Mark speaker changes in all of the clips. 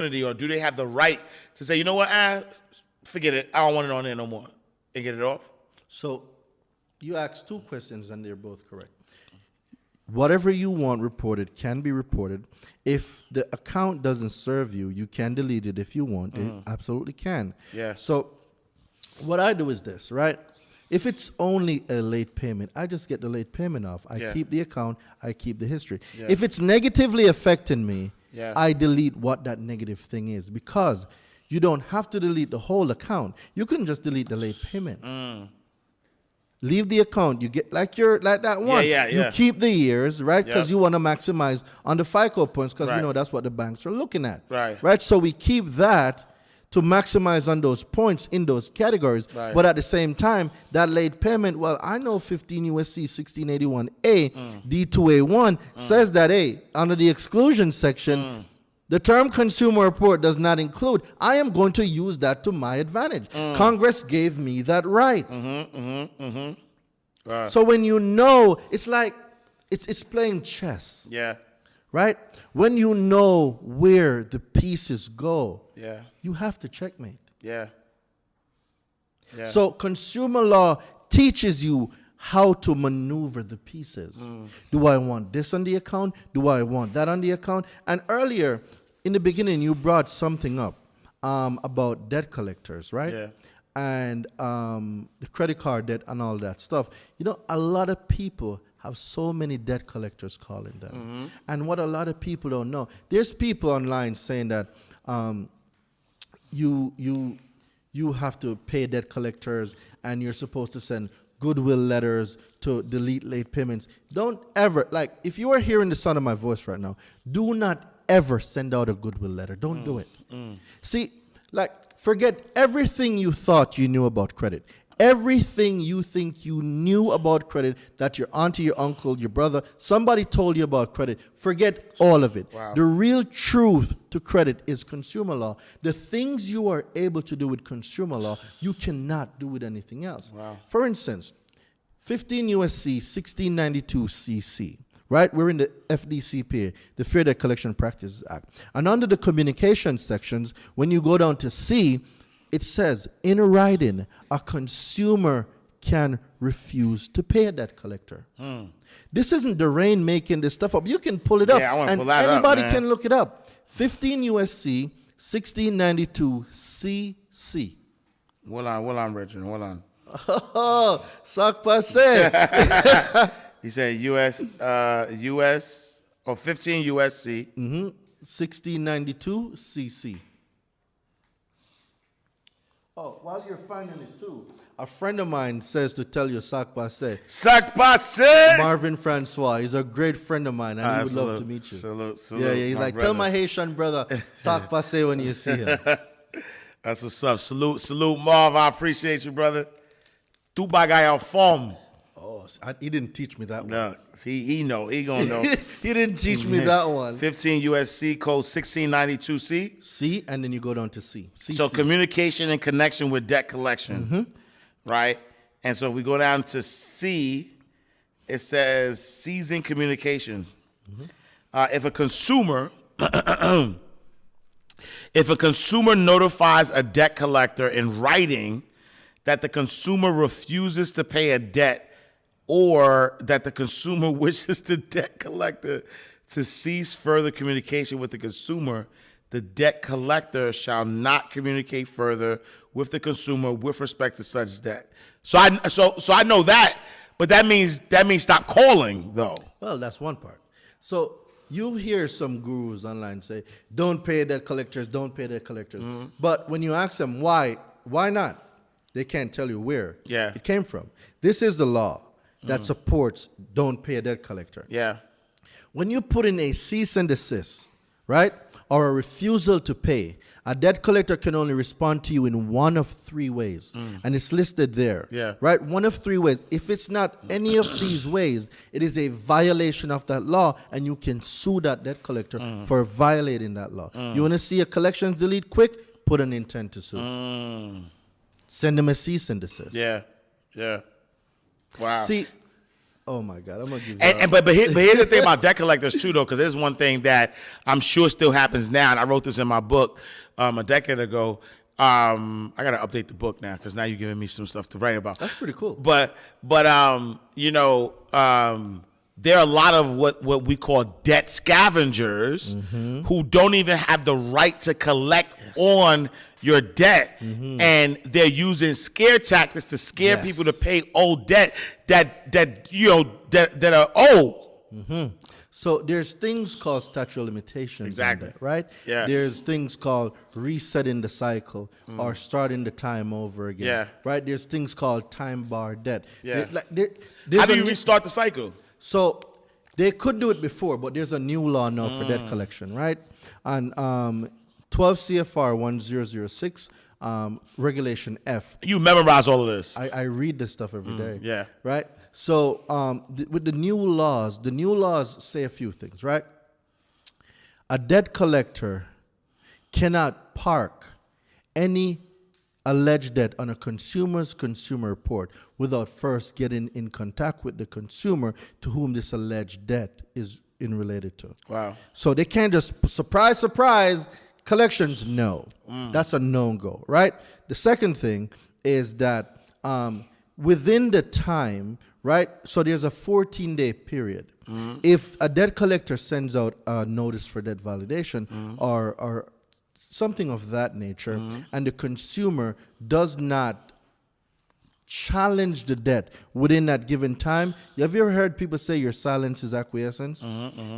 Speaker 1: or do they have the right to say, you know what, forget it, I don't want it on there no more, and get it off?
Speaker 2: So you asked two questions, and they're both correct. Whatever you want reported can be reported. If the account doesn't serve you, you can delete it if you want. It absolutely can.
Speaker 1: Yeah.
Speaker 2: So what I do is this, right? If it's only a late payment, I just get the late payment off. I keep the account. I keep the history.
Speaker 1: Yeah.
Speaker 2: If it's negatively affecting me,
Speaker 1: Yeah.
Speaker 2: I delete what that negative thing is, because you don't have to delete the whole account. You can just delete the late payment. Leave the account. You get like that one. You keep the years, right? Because you want to maximize on the FICO points, because we know that's what the banks are looking at. Right. So we keep that to maximize on those points in those categories. But at the same time, that late payment, well, I know 15 USC 1681A D2A1 says that, hey, under the exclusion section, the term consumer report does not include. I am going to use that to my advantage. Congress gave me that right. So when you know, it's like, it's playing chess.
Speaker 1: Yeah.
Speaker 2: Right? When you know where the pieces go, you have to checkmate.
Speaker 1: Yeah.
Speaker 2: So consumer law teaches you how to maneuver the pieces. Do I want this on the account? Do I want that on the account? And earlier, in the beginning, you brought something up about debt collectors, right?
Speaker 1: Yeah.
Speaker 2: And the credit card debt and all that stuff. You know, a lot of people have so many debt collectors calling them. And what a lot of people don't know, there's people online saying that you have to pay debt collectors and you're supposed to send goodwill letters to delete late payments. Don't ever, like, if you are hearing the sound of my voice right now, do not ever send out a goodwill letter. Don't do it. See, like, forget everything you thought you knew about credit. Everything you think you knew about credit, that your auntie, your uncle, your brother, somebody told you about credit, forget all of it.
Speaker 1: Wow.
Speaker 2: The real truth to credit is consumer law. The things you are able to do with consumer law, you cannot do with anything else.
Speaker 1: Wow.
Speaker 2: For instance, 15 USC 1692 CC, right? We're in the FDCPA, the Fair Debt Collection Practices Act. And under the communication sections, when you go down to C, it says, in writing, a consumer can refuse to pay a debt collector. This isn't the rain making this stuff up. You can pull it up.
Speaker 1: I want to
Speaker 2: and
Speaker 1: pull that up,
Speaker 2: anybody
Speaker 1: man.
Speaker 2: can look it up. 15 USC 1692 CC.
Speaker 1: Hold on, Richard. Hold on.
Speaker 2: Oh, sac passé.
Speaker 1: He said US or 15 USC.
Speaker 2: 1692 CC. Oh, while you're finding it too, a friend of mine says to tell you sac passé.
Speaker 1: Sac passé.
Speaker 2: Marvin Francois, he's a great friend of mine, and he would love to meet you.
Speaker 1: Salute,
Speaker 2: Yeah, he's like,
Speaker 1: brother.
Speaker 2: tell my Haitian brother sac passé when you see him.
Speaker 1: That's what's up. Salute, Marv. I appreciate you, brother. Tu bagay en forme.
Speaker 2: Oh, he didn't teach me that one.
Speaker 1: No, he know. He gonna know.
Speaker 2: He didn't teach me that one.
Speaker 1: 15 USC code 1692C.
Speaker 2: C, and then you go down to C.
Speaker 1: So communication and connection with debt collection, right? And so if we go down to C, it says season communication. If a consumer notifies a debt collector in writing that the consumer refuses to pay a debt, or that the consumer wishes the debt collector to cease further communication with the consumer, the debt collector shall not communicate further with the consumer with respect to such debt. So I know that, but that means stop calling though.
Speaker 2: Well, that's one part. So you hear some gurus online say, don't pay debt collectors, don't pay debt collectors. But when you ask them why not? They can't tell you where it came from. This is the law that supports don't pay a debt collector.
Speaker 1: Yeah.
Speaker 2: When you put in a cease and desist, right, or a refusal to pay, a debt collector can only respond to you in one of three ways. And it's listed there.
Speaker 1: Yeah.
Speaker 2: Right? One of three ways. If it's not any of these ways, it is a violation of that law, and you can sue that debt collector for violating that law. You want to see a collections delete quick? Put an intent to sue. Send them a cease and desist.
Speaker 1: Yeah. Wow.
Speaker 2: See, Oh my God, I'm gonna give you.
Speaker 1: But here's the thing about debt collectors too, though, because there's one thing that I'm sure still happens now, and I wrote this in my book a decade ago. I gotta update the book now because now you're giving me some stuff to write about.
Speaker 2: That's pretty cool.
Speaker 1: But you know, there are a lot of what we call debt scavengers who don't even have the right to collect on your debt, and they're using scare tactics to scare people to pay old debt that are old.
Speaker 2: So there's things called statute of limitations.
Speaker 1: Exactly.
Speaker 2: That, right?
Speaker 1: Yeah.
Speaker 2: There's things called resetting the cycle or starting the time over again.
Speaker 1: Yeah.
Speaker 2: Right? There's things called time bar debt.
Speaker 1: Yeah.
Speaker 2: There's
Speaker 1: How do you restart the cycle?
Speaker 2: So they could do it before, but there's a new law now for debt collection, right? And 12 CFR 1006, Regulation F.
Speaker 1: You memorize all of this.
Speaker 2: I read this stuff every day.
Speaker 1: Yeah.
Speaker 2: Right? So with the new laws say a few things, right? A debt collector cannot park any alleged debt on a consumer's consumer report without first getting in contact with the consumer to whom this alleged debt is related to.
Speaker 1: Wow.
Speaker 2: So they can't just, surprise, collections, no. That's a no-go, right? The second thing is that within the time, right, so there's a 14-day period. If a debt collector sends out a notice for debt validation or something of that nature, and the consumer does not challenge the debt within that given time. Have you ever heard people say your silence is acquiescence?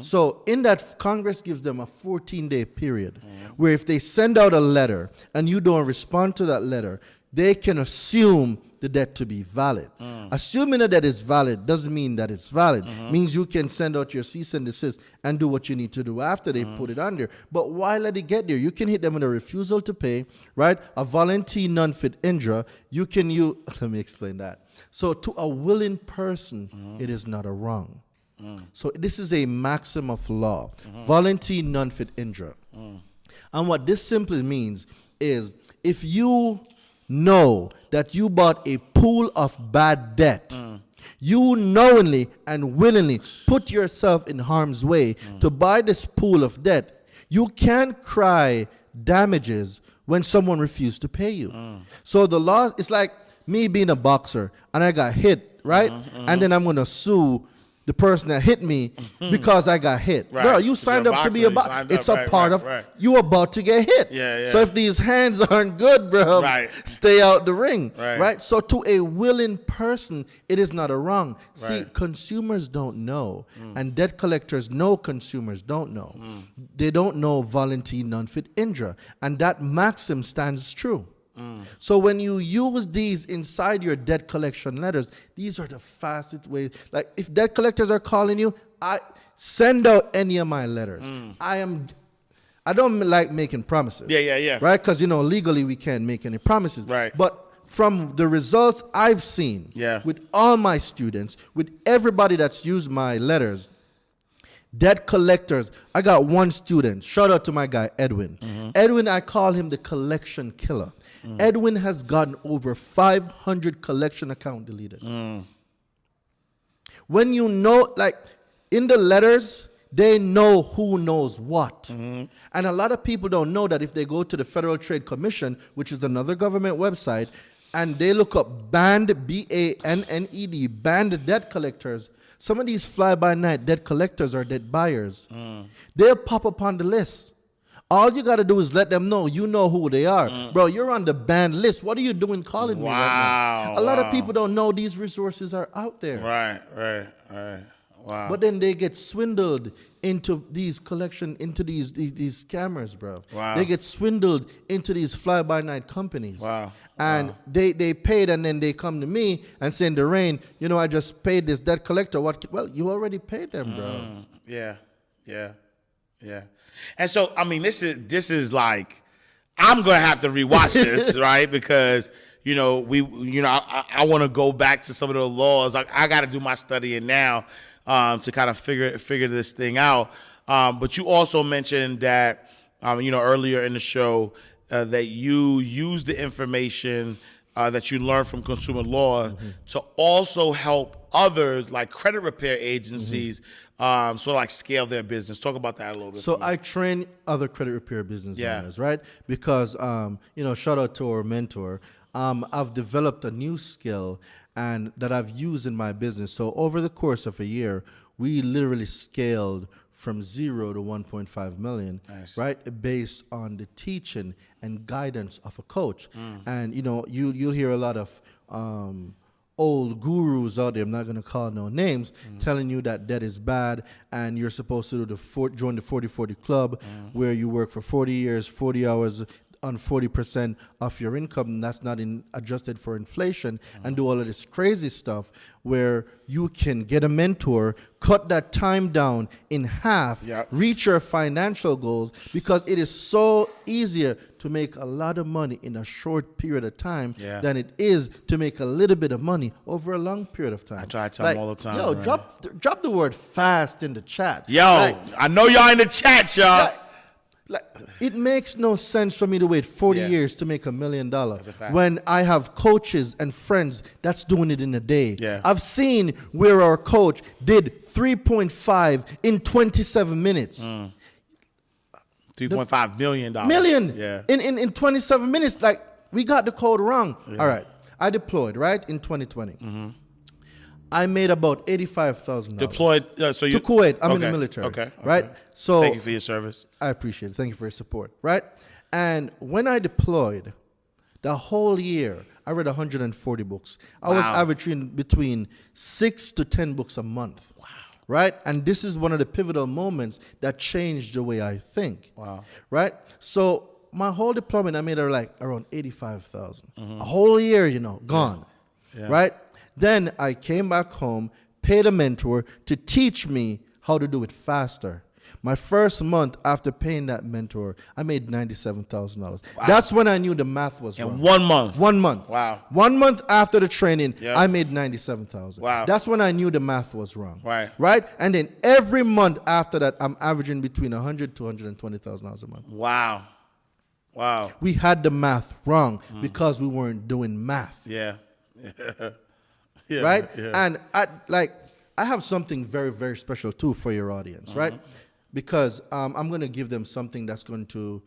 Speaker 2: So in that, Congress gives them a 14-day period where if they send out a letter and you don't respond to that letter, they can assume the debt to be valid. Assuming that debt is valid doesn't mean that it's valid. Means you can send out your cease and desist and do what you need to do after they put it under. But why let it get there? You can hit them with a refusal to pay, right? A volunteer non-fit injury. You can use, let me explain that. So to a willing person, it is not a wrong. So this is a maxim of law. Volunteer non-fit injury. And what this simply means is if you know that you bought a pool of bad debt, you knowingly and willingly put yourself in harm's way to buy this pool of debt, you can't cry damages when someone refused to pay you. So the law, it's like me being a boxer and I got hit, right? And then I'm going to sue the person that hit me because I got hit.
Speaker 1: Right.
Speaker 2: Bro, you signed up to be a boxer. It's a part of you about to get hit. So if these hands aren't good, bro, stay out the ring. Right. So to a willing person, it is not a wrong. See, consumers don't know, and debt collectors know consumers don't know. They don't know volunteer non-fit injury, and that maxim stands true. So when you use these inside your debt collection letters, these are the fastest ways. Like if debt collectors are calling you, I send out any of my letters. I don't like making promises. Right? Because legally we can't make any promises.
Speaker 1: Right.
Speaker 2: But from the results I've seen with all my students, with everybody that's used my letters, debt collectors, I got one student. Shout out to my guy, Edwin. Edwin, I call him the collection killer. Edwin has gotten over 500 collection account deleted. When you know, like in the letters, they know who knows what. And a lot of people don't know that if they go to the Federal Trade Commission, which is another government website, and they look up banned, B-A-N-N-E-D, banned debt collectors, some of these fly-by-night debt collectors are debt buyers. They'll pop up on the list. All you got to do is let them know you know who they are. Bro, you're on the banned list. What are you doing calling me right now? A lot of people don't know these resources are out there.
Speaker 1: Right. Wow.
Speaker 2: But then they get swindled into these these scammers, bro.
Speaker 1: Wow.
Speaker 2: They get swindled into these fly-by-night companies.
Speaker 1: Wow.
Speaker 2: And they paid, and then they come to me and say, Daraine, I just paid this debt collector. Well, you already paid them, bro.
Speaker 1: Yeah. And so, I mean, this is like, I'm gonna have to rewatch this, right? Because I want to go back to some of the laws. I got to do my studying now to kind of figure this thing out. But you also mentioned that earlier in the show that you use the information that you learn from consumer law to also help others like credit repair agencies sort of like scale their business. Talk about that a little bit.
Speaker 2: So I train other credit repair business owners, right? Because, shout out to our mentor. I've developed a new skill and that I've used in my business. So over the course of a year, we literally scaled from 0 to 1.5 million, right? Based on the teaching and guidance of a coach. And, you'll hear a lot of old gurus out there, I'm not going to call no names, telling you that debt is bad and you're supposed to join the 40-40 club where you work for 40 years, 40 hours on 40% of your income, and that's not adjusted for inflation, and do all of this crazy stuff where you can get a mentor, cut that time down in half, reach your financial goals, because it is so easier to make a lot of money in a short period of time than it is to make a little bit of money over a long period of time. I
Speaker 1: try to tell them all the time.
Speaker 2: Yo, drop the word fast in the chat.
Speaker 1: Yo, I know y'all in the chat, y'all.
Speaker 2: It makes no sense for me to wait 40 years to make $1 million when I have coaches and friends that's doing it in a day. I've seen where our coach did 3.5 in 27 minutes.
Speaker 1: $3.5 million.
Speaker 2: In 27 minutes. Like, we got the code wrong. All right. I deployed, right, in 2020. I made about $85,000.
Speaker 1: Deployed to
Speaker 2: Kuwait. I'm in the military. Right? So
Speaker 1: thank you for your service.
Speaker 2: I appreciate it. Thank you for your support. Right? And when I deployed, the whole year, I read 140 books. I was averaging between 6 to 10 books a month. Wow. Right? And this is one of the pivotal moments that changed the way I think. Wow. Right? So my whole deployment, I made around 85,000. A whole year, gone. Right? Then I came back home, paid a mentor to teach me how to do it faster. My first month after paying that mentor, I made $97,000. Wow. That's when I knew the math was wrong.
Speaker 1: In 1 month?
Speaker 2: 1 month.
Speaker 1: Wow.
Speaker 2: 1 month after the training, I made $97,000. Wow. That's when I knew the math was wrong. Right? And then every month after that, I'm averaging between $100,000 to $120,000 a month.
Speaker 1: Wow.
Speaker 2: We had the math wrong because we weren't doing math. Right? And I have something very, very special too for your audience, right? Because I'm going to give them something that's going to